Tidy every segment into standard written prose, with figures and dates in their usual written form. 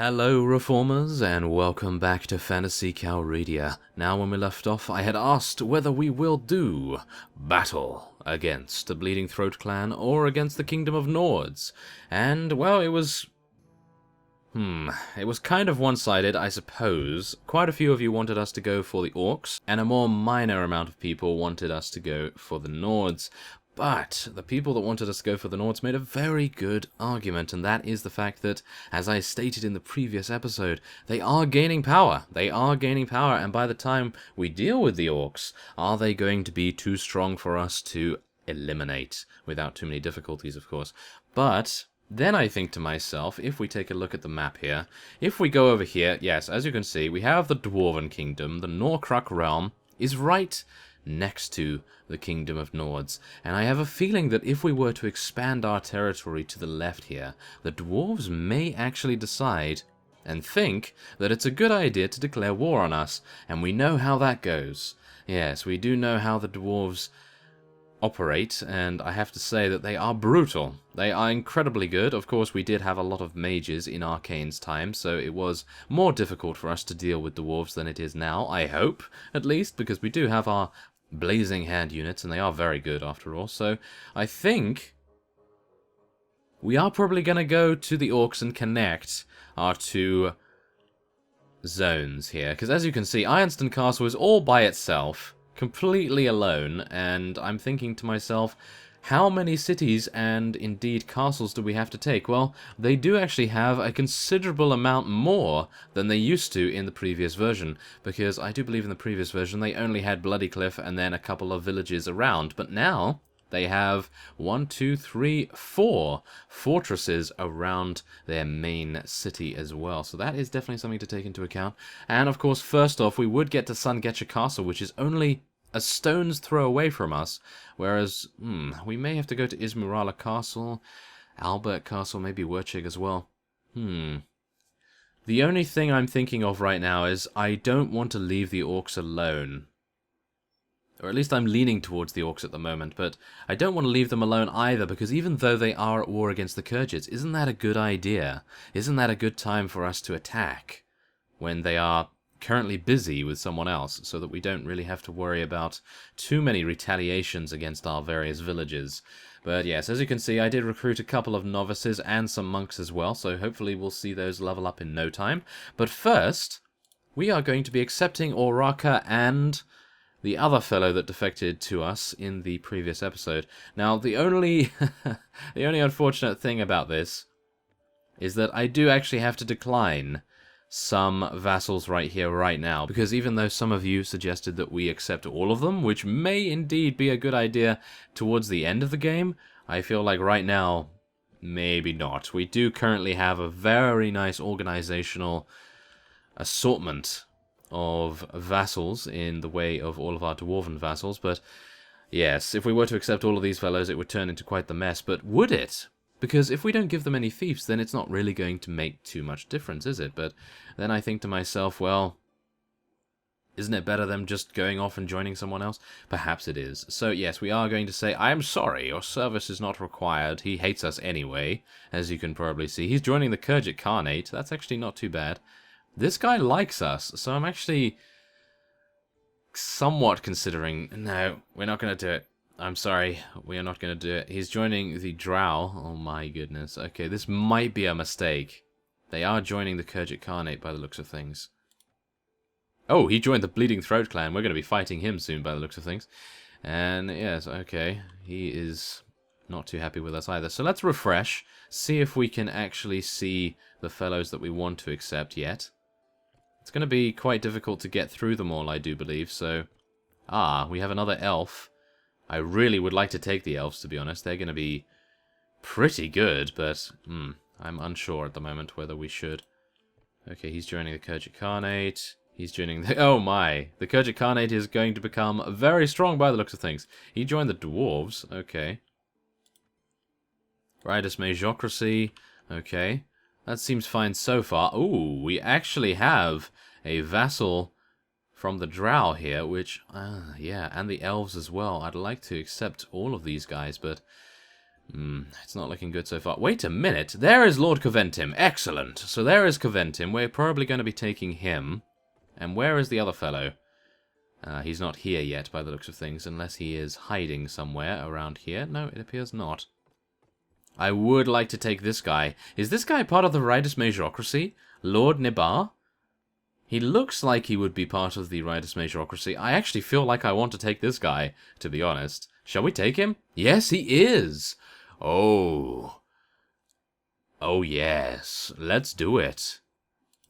Hello Reformers, and welcome back to Phantasy Calradia. Now when we left off, I had asked whether we will do battle against the Bleeding Throat clan or against the Kingdom of Nords. And, well, it was kind of one-sided, I suppose. Quite a few of you wanted us to go for the Orcs, and a more minor amount of people wanted us to go for the Nords. But the people that wanted us to go for the Nords made a very good argument, and that is the fact that, as I stated in the previous episode, they are gaining power. They are gaining power, and by the time we deal with the Orcs, are they going to be too strong for us to eliminate? Without too many difficulties, of course. But then I think to myself, if we take a look at the map here, if we go over here, yes, as you can see, we have the Dwarven Kingdom. The Norkruk realm is right next to the Kingdom of Nords, and I have a feeling that if we were to expand our territory to the left here, the dwarves may actually decide and think that it's a good idea to declare war on us, and we know how that goes. Yes, we do know how the dwarves operate, and I have to say that they are brutal. They are incredibly good. Of course, we did have a lot of mages in Arcane's time, so it was more difficult for us to deal with dwarves than it is now, I hope, at least, because we do have our blazing hand units, and they are very good after all. So I think we are probably going to go to the Orcs and connect our two zones here, because as you can see, Ironstone Castle is all by itself, completely alone, and I'm thinking to myself, how many cities and indeed castles do we have to take? Well, they do actually have a considerable amount more than they used to in the previous version, because I do believe in the previous version they only had Bloody Cliff and then a couple of villages around, but now they have 1, 2, 3, 4 fortresses around their main city as well. So that is definitely something to take into account. And of course, first off, we would get to Sungetcha Castle, which is only a stone's throw away from us, whereas, we may have to go to Ismurala Castle, Albert Castle, maybe Werchig as well. The only thing I'm thinking of right now is I don't want to leave the Orcs alone. Or at least I'm leaning towards the Orcs at the moment, but I don't want to leave them alone either, because even though they are at war against the Kurgits, isn't that a good idea? Isn't that a good time for us to attack when they are currently busy with someone else, so that we don't really have to worry about too many retaliations against our various villages? But yes, as you can see, I did recruit a couple of novices and some monks as well, so hopefully we'll see those level up in no time. But first, we are going to be accepting Oraka and the other fellow that defected to us in the previous episode. Now, the only the only unfortunate thing about this is that I do actually have to decline some vassals right here, right now, because even though some of you suggested that we accept all of them, which may indeed be a good idea towards the end of the game, I feel like right now, maybe not. We do currently have a very nice organizational assortment of vassals in the way of all of our dwarven vassals, but yes, if we were to accept all of these fellows, it would turn into quite the mess. But would it? Because if we don't give them any fiefs, then it's not really going to make too much difference, is it? But then I think to myself, well, isn't it better than just going off and joining someone else? Perhaps it is. So yes, we are going to say, I am sorry, your service is not required. He hates us anyway, as you can probably see. He's joining the Kurgit Khanate. That's actually not too bad. This guy likes us, so I'm actually somewhat considering, no, we're not going to do it. I'm sorry, we are not going to do it. He's joining the Drow. Oh my goodness. Okay, this might be a mistake. They are joining the Kurgit Khanate by the looks of things. Oh, he joined the Bleeding Throat clan. We're going to be fighting him soon by the looks of things. And yes, okay, he is not too happy with us either. So let's refresh, see if we can actually see the fellows that we want to accept yet. It's going to be quite difficult to get through them all, I do believe, so we have another elf. I really would like to take the elves, to be honest. They're going to be pretty good, but I'm unsure at the moment whether we should. Okay, he's joining the Kurgit Khanate. He's joining the... Oh my! The Kurgit Khanate is going to become very strong by the looks of things. He joined the dwarves. Okay. Ridus Majocracy. Okay. That seems fine so far. Ooh, we actually have a vassal from the Drow here, which, yeah, and the elves as well. I'd like to accept all of these guys, but It's not looking good so far. Wait a minute. There is Lord Coventim. Excellent. So there is Coventim. We're probably going to be taking him. And where is the other fellow? He's not here yet by the looks of things, unless he is hiding somewhere around here. No, it appears not. I would like to take this guy. Is this guy part of the Riders Majorocracy? Lord Nibar? He looks like he would be part of the Riders Majorocracy. I actually feel like I want to take this guy, to be honest. Shall we take him? Yes, he is! Oh. Oh, yes. Let's do it.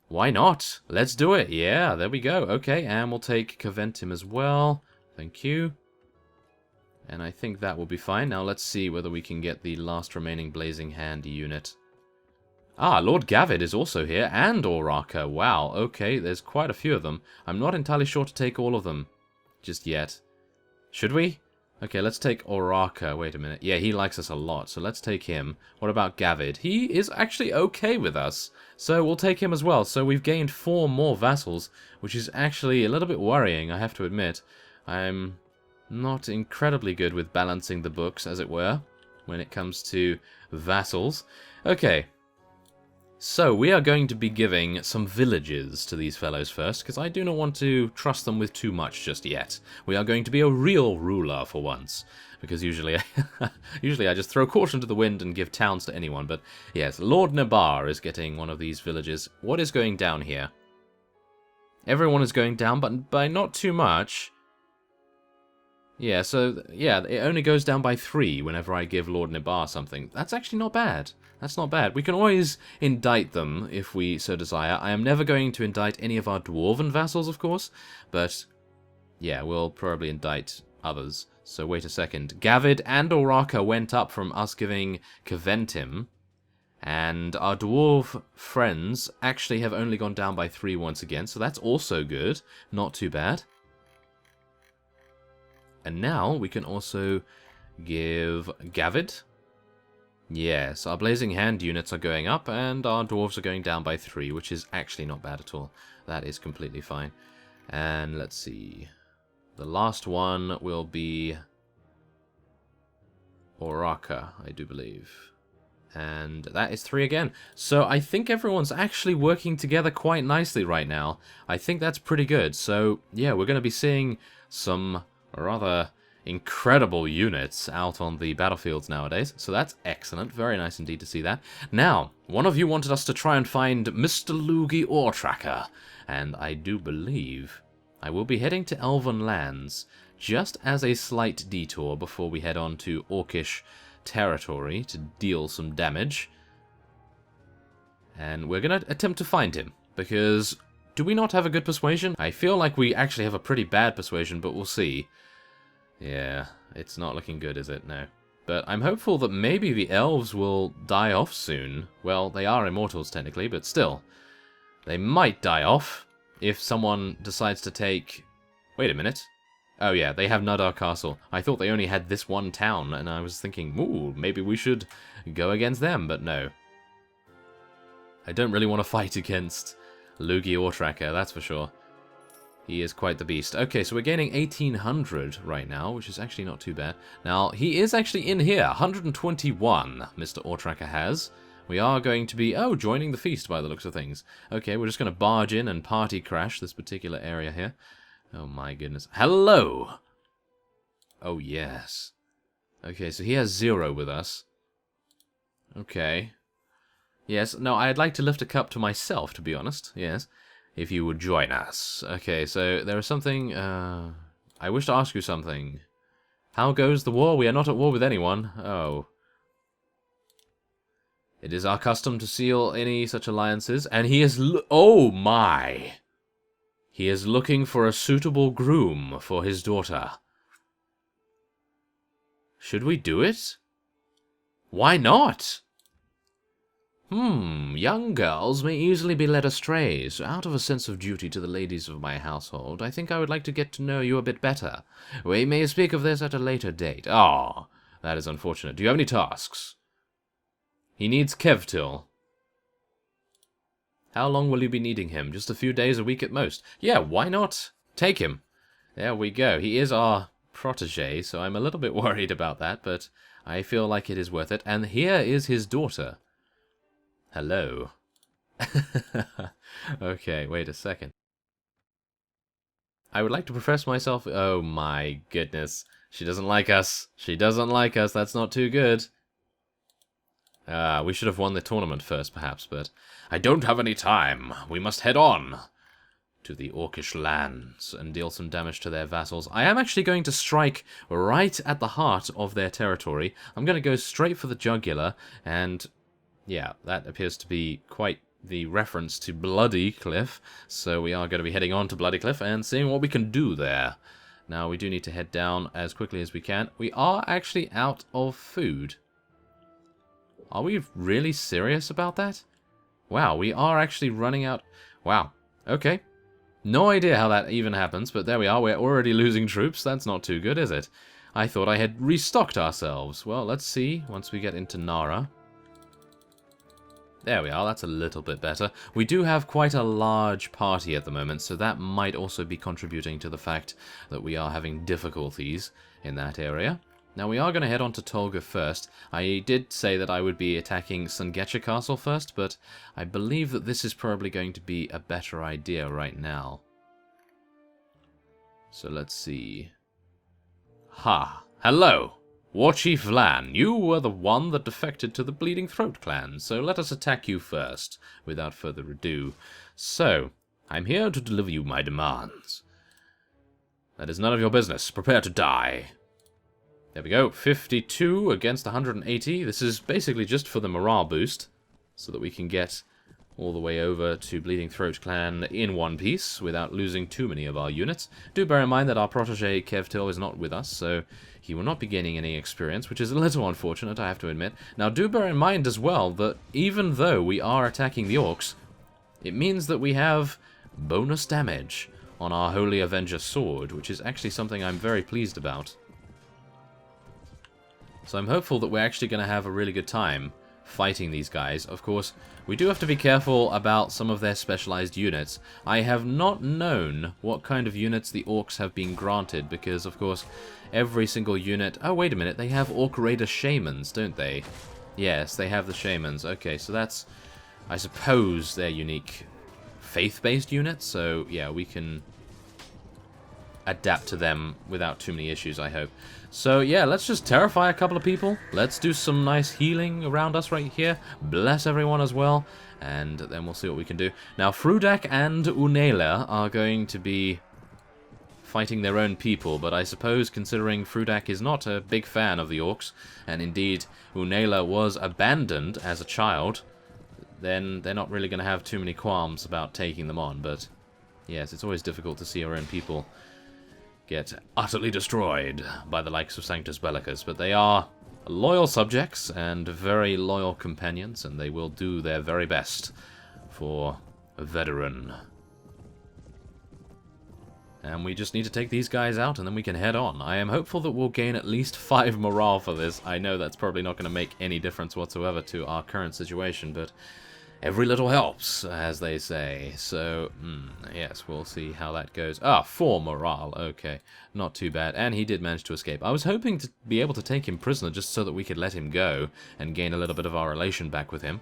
Why not? Let's do it. Yeah, there we go. Okay, and we'll take Coventim as well. Thank you. And I think that will be fine. Now let's see whether we can get the last remaining Blazing Hand unit. Ah, Lord Gavid is also here, and Oraka. Wow, okay, there's quite a few of them. I'm not entirely sure to take all of them just yet. Should we? Okay, let's take Oraka. Wait a minute. Yeah, he likes us a lot, so let's take him. What about Gavid? He is actually okay with us, so we'll take him as well. So we've gained 4 more vassals, which is actually a little bit worrying, I have to admit. I'm not incredibly good with balancing the books, as it were, when it comes to vassals. Okay. So, we are going to be giving some villages to these fellows first, because I do not want to trust them with too much just yet. We are going to be a real ruler for once, because usually I just throw caution to the wind and give towns to anyone, but yes, Lord Nabar is getting one of these villages. What is going down here? Everyone is going down, but by not too much. Yeah, so, yeah, it only goes down by 3 whenever I give Lord Nibar something. That's actually not bad. That's not bad. We can always indict them if we so desire. I am never going to indict any of our dwarven vassals, of course, but, yeah, we'll probably indict others. So wait a second. Gavid and Oraka went up from us giving Coventim, and our dwarf friends actually have only gone down by 3 once again, so that's also good. Not too bad. And now we can also give Gavid. Yes, our Blazing Hand units are going up, and our dwarves are going down by 3, which is actually not bad at all. That is completely fine. And let's see. The last one will be Oraka, I do believe. And that is 3 again. So I think everyone's actually working together quite nicely right now. I think that's pretty good. So, yeah, we're going to be seeing some rather incredible units out on the battlefields nowadays. So that's excellent. Very nice indeed to see that. Now, one of you wanted us to try and find Mr. Lugi Ortracker. And I do believe I will be heading to Elven lands just as a slight detour before we head on to Orcish territory to deal some damage. And we're going to attempt to find him, because do we not have a good persuasion? I feel like we actually have a pretty bad persuasion, but we'll see. Yeah, it's not looking good, is it? No. But I'm hopeful that maybe the elves will die off soon. Well, they are immortals technically, but still. They might die off if someone decides to take... Wait a minute. Oh yeah, they have Nadar Castle. I thought they only had this one town, and I was thinking, ooh, maybe we should go against them, but no. I don't really want to fight against Lugi Ortracker, that's for sure. He is quite the beast. Okay, so we're gaining 1800 right now, which is actually not too bad. Now, he is actually in here. 121, Mr. Ortracker has. We are going to be, joining the feast by the looks of things. Okay, we're just going to barge in and party crash this particular area here. Oh my goodness. Hello! Oh, yes. Okay, so he has 0 with us. Okay. Yes, no, I'd like to lift a cup to myself, to be honest. Yes. If you would join us. Okay, so there is something... I wish to ask you something. How goes the war? We are not at war with anyone. Oh. It is our custom to seal any such alliances, and he is... Oh my! He is looking for a suitable groom for his daughter. Should we do it? Why not? Young girls may easily be led astray, so out of a sense of duty to the ladies of my household, I think I would like to get to know you a bit better. We may speak of this at a later date. Ah, that is unfortunate. Do you have any tasks? He needs Kevtil. How long will you be needing him? Just a few days a week at most. Yeah, why not? Take him. There we go. He is our protege, so I'm a little bit worried about that, but I feel like it is worth it. And here is his daughter. Hello. Okay, wait a second. I would like to profess myself... Oh my goodness. She doesn't like us. She doesn't like us. That's not too good. We should have won the tournament first, perhaps, but... I don't have any time. We must head on to the Orcish lands and deal some damage to their vassals. I am actually going to strike right at the heart of their territory. I'm going to go straight for the jugular, and... yeah, that appears to be quite the reference to Bloody Cliff, so we are going to be heading on to Bloody Cliff and seeing what we can do there. Now, we do need to head down as quickly as we can. We are actually out of food. Are we really serious about that? Wow, we are actually running out... Wow, okay. No idea how that even happens, but there we are. We're already losing troops. That's not too good, is it? I thought I had restocked ourselves. Well, let's see once we get into Nara. There we are, that's a little bit better. We do have quite a large party at the moment, so that might also be contributing to the fact that we are having difficulties in that area. Now, we are going to head on to Toga first. I did say that I would be attacking Sungetcha Castle first, but I believe that this is probably going to be a better idea right now. So let's see. Ha! Hello! Warchief Vlan, you were the one that defected to the Bleeding Throat clan, so let us attack you first, without further ado. So, I'm here to deliver you my demands. That is none of your business. Prepare to die. There we go, 52 against 180. This is basically just for the morale boost, so that we can get all the way over to Bleeding Throat clan in one piece, without losing too many of our units. Do bear in mind that our protege Kevtil is not with us, so he will not be gaining any experience, which is a little unfortunate, I have to admit. Now, do bear in mind as well that even though we are attacking the orcs, it means that we have bonus damage on our Holy Avenger sword, which is actually something I'm very pleased about. So I'm hopeful that we're actually going to have a really good time fighting these guys. Of course, we do have to be careful about some of their specialized units. I have not known what kind of units the orcs have been granted, because, of course, every single unit... Oh, wait a minute, they have Orc Raider Shamans, don't they? Yes, they have the Shamans. Okay, so that's, I suppose, their unique faith-based units, so, yeah, we can adapt to them without too many issues, I hope. So, yeah, let's just terrify a couple of people. Let's do some nice healing around us right here. Bless everyone as well. And then we'll see what we can do. Now, Frudak and Unela are going to be fighting their own people. But I suppose, considering Frudak is not a big fan of the orcs, and indeed Unela was abandoned as a child, then they're not really going to have too many qualms about taking them on. But, yes, it's always difficult to see our own people get utterly destroyed by the likes of Sanctus Bellicus, but they are loyal subjects and very loyal companions, and they will do their very best for Vederan. And we just need to take these guys out, and then we can head on. I am hopeful that we'll gain at least 5 morale for this. I know that's probably not going to make any difference whatsoever to our current situation, but every little helps, as they say. So, yes, we'll see how that goes. Ah, 4 morale. Okay, not too bad. And he did manage to escape. I was hoping to be able to take him prisoner just so that we could let him go and gain a little bit of our relation back with him.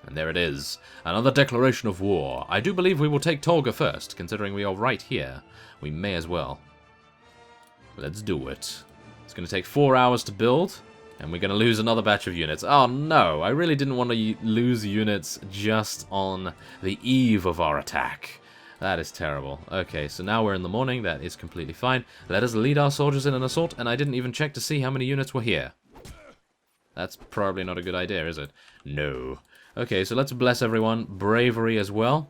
And there it is. Another declaration of war. I do believe we will take Toga first, considering we are right here. We may as well. Let's do it. It's going to take 4 hours to build. And we're going to lose another batch of units. Oh no, I really didn't want to lose units just on the eve of our attack. That is terrible. Okay, so now we're in the morning. That is completely fine. Let us lead our soldiers in an assault, and I didn't even check to see how many units were here. That's probably not a good idea, is it? No. Okay, so let's bless everyone. Bravery as well.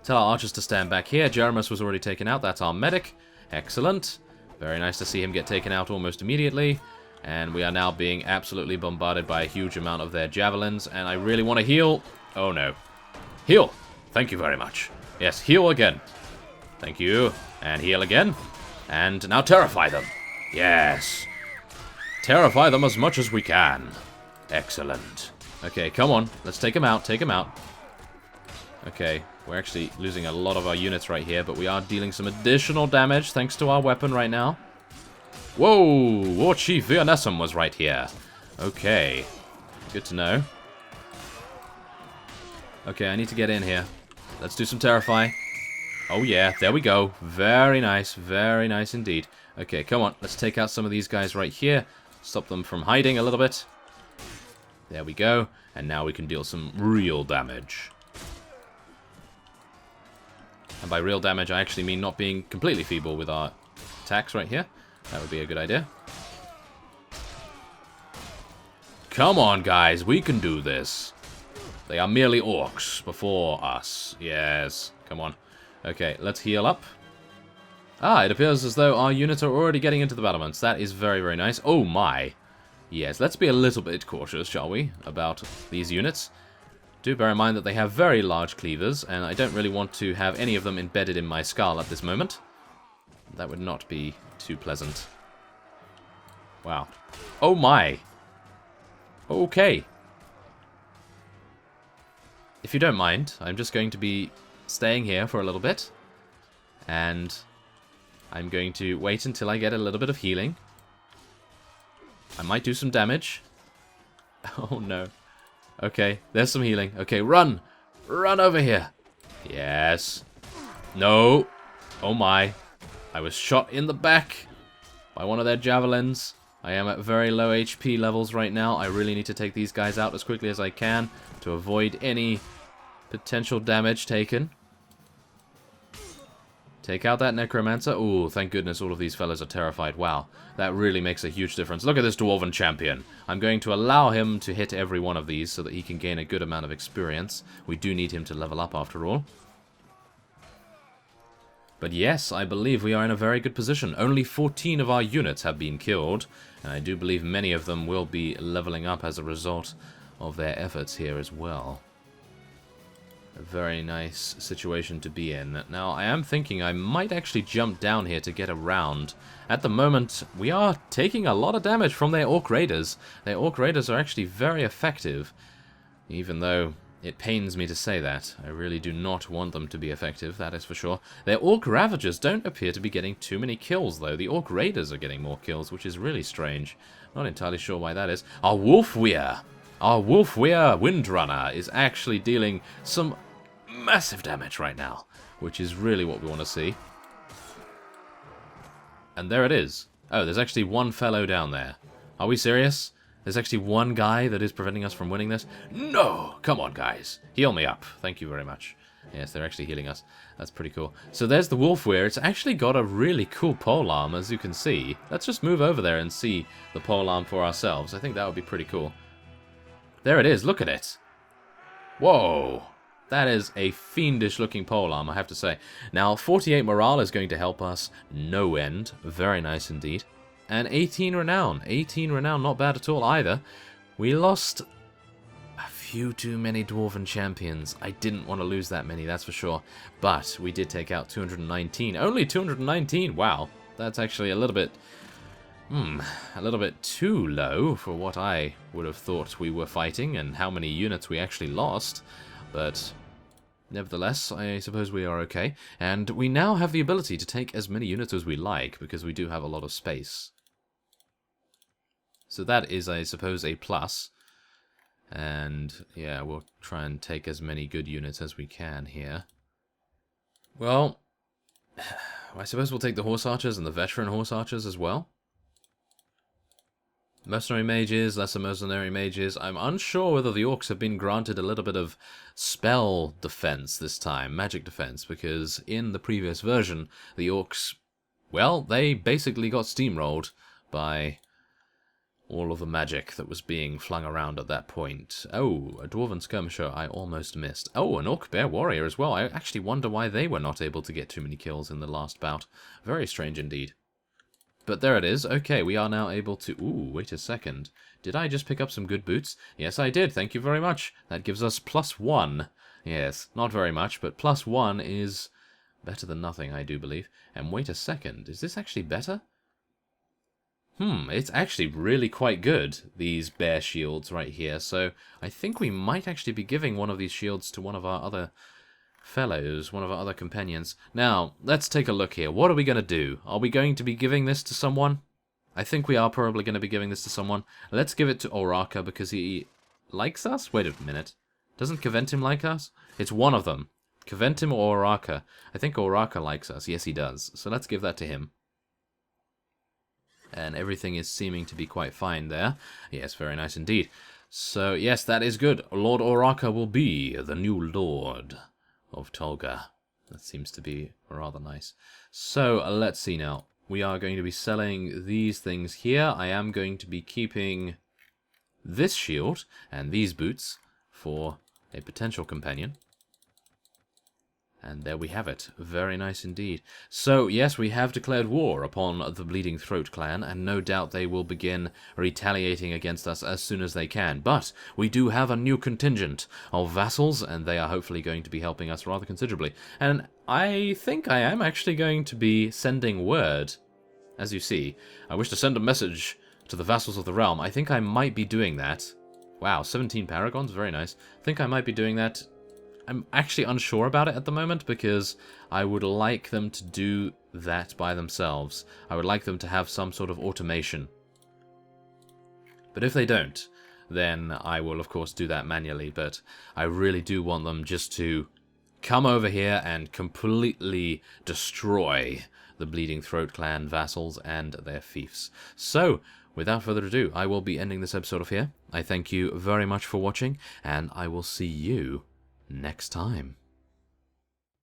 Tell our archers to stand back here. Jeremus was already taken out. That's our medic. Excellent. Very nice to see him get taken out almost immediately. And we are now being absolutely bombarded by a huge amount of their javelins. And I really want to heal. Oh, no. Heal. Thank you very much. Yes, heal again. Thank you. And heal again. And now terrify them. Yes. Terrify them as much as we can. Excellent. Okay, come on. Let's take them out. Take them out. Okay, we're actually losing a lot of our units right here, but we are dealing some additional damage thanks to our weapon right now. Whoa! War Chief Vionessum was right here. Okay. Good to know. Okay, I need to get in here. Let's do some Terrify. Oh yeah, there we go. Very nice indeed. Okay, come on. Let's take out some of these guys right here. Stop them from hiding a little bit. There we go. And now we can deal some real damage. And by real damage, I actually mean not being completely feeble with our attacks right here. That would be a good idea. Come on, guys. We can do this. They are merely orcs before us. Yes. Come on. Okay, let's heal up. Ah, it appears as though our units are already getting into the battlements. That is very, very nice. Oh, my. Yes, let's be a little bit cautious, shall we, about these units. Do bear in mind that they have very large cleavers, and I don't really want to have any of them embedded in my skull at this moment. That would not be too pleasant. Wow. Oh, my. Okay. If you don't mind, I'm just going to be staying here for a little bit. And I'm going to wait until I get a little bit of healing. I might do some damage. Oh no. Okay, there's some healing. Okay, run! Run over here! Yes. No! Oh my. I was shot in the back by one of their javelins. I am at very low HP levels right now. I really need to take these guys out as quickly as I can to avoid any potential damage taken. Take out that necromancer. Ooh, thank goodness all of these fellas are terrified. Wow, that really makes a huge difference. Look at this dwarven champion. I'm going to allow him to hit every one of these so that he can gain a good amount of experience. We do need him to level up after all. But yes, I believe we are in a very good position. Only 14 of our units have been killed, and I do believe many of them will be leveling up as a result of their efforts here as well. A very nice situation to be in. Now, I am thinking I might actually jump down here to get around. At the moment, we are taking a lot of damage from their Orc Raiders. Their Orc Raiders are actually very effective, even though it pains me to say that. I really do not want them to be effective, that is for sure. Their Orc Ravagers don't appear to be getting too many kills, though. The Orc Raiders are getting more kills, which is really strange. Not entirely sure why that is. Our Wolfweir! Our Wolfweir Windrunner is actually dealing some massive damage right now, which is really what we want to see. And there it is. Oh, there's actually one fellow down there. Are we serious? There's actually one guy that is preventing us from winning this? No! Come on, guys. Heal me up. Thank you very much. Yes, they're actually healing us. That's pretty cool. So there's the Wolfweir. It's actually got a really cool polearm, as you can see. Let's just move over there and see the polearm for ourselves. I think that would be pretty cool. There it is. Look at it. Whoa! That is a fiendish-looking polearm, I have to say. Now, 48 morale is going to help us no end. Very nice indeed. And 18 renown. 18 renown, not bad at all either. We lost a few too many dwarven champions. I didn't want to lose that many, that's for sure. But we did take out 219. Only 219? Wow. That's actually a little bit too low for what I would have thought we were fighting and how many units we actually lost. But nevertheless, I suppose we are okay. And we now have the ability to take as many units as we like, because we do have a lot of space. So that is, I suppose, a plus. And yeah, we'll try and take as many good units as we can here. Well, I suppose we'll take the horse archers and the veteran horse archers as well. Mercenary mages, lesser mercenary mages. I'm unsure whether the orcs have been granted a little bit of spell defense this time, magic defense, because in the previous version, the orcs, well, they basically got steamrolled by all of the magic that was being flung around at that point. Oh, a dwarven skirmisher I almost missed. Oh, an orc bear warrior as well. I actually wonder why they were not able to get too many kills in the last bout. Very strange indeed. But there it is. Okay, we are now able to... Ooh, wait a second. Did I just pick up some good boots? Yes, I did. Thank you very much. That gives us +1. Yes, not very much, but +1 is better than nothing, I do believe. And wait a second. Is this actually better? It's actually really quite good, these bear shields right here. So I think we might actually be giving one of these shields to one of our other fellows, one of our other companions. Now, let's take a look here. What are we going to do? Are we going to be giving this to someone? I think we are probably going to be giving this to someone. Let's give it to Oraka because he likes us? Wait a minute. Doesn't Caventim like us? It's one of them. Caventim or Oraka? I think Oraka likes us. Yes, he does. So let's give that to him. And everything is seeming to be quite fine there. Yes, very nice indeed. So, yes, that is good. Lord Oraka will be the new Lord of Toga. That seems to be rather nice. So, let's see now. We are going to be selling these things here. I am going to be keeping this shield and these boots for a potential companion. And there we have it. Very nice indeed. So, yes, we have declared war upon the Bleeding Throat clan, and no doubt they will begin retaliating against us as soon as they can. But we do have a new contingent of vassals, and they are hopefully going to be helping us rather considerably. And I think I am actually going to be sending word. As you see, I wish to send a message to the vassals of the realm. I think I might be doing that. Wow, 17 paragons, very nice. I think I might be doing that. I'm actually unsure about it at the moment because I would like them to do that by themselves. I would like them to have some sort of automation. But if they don't, then I will of course do that manually, but I really do want them just to come over here and completely destroy the Bleeding Throat clan vassals and their fiefs. So, without further ado, I will be ending this episode off here. I thank you very much for watching, and I will see you next time.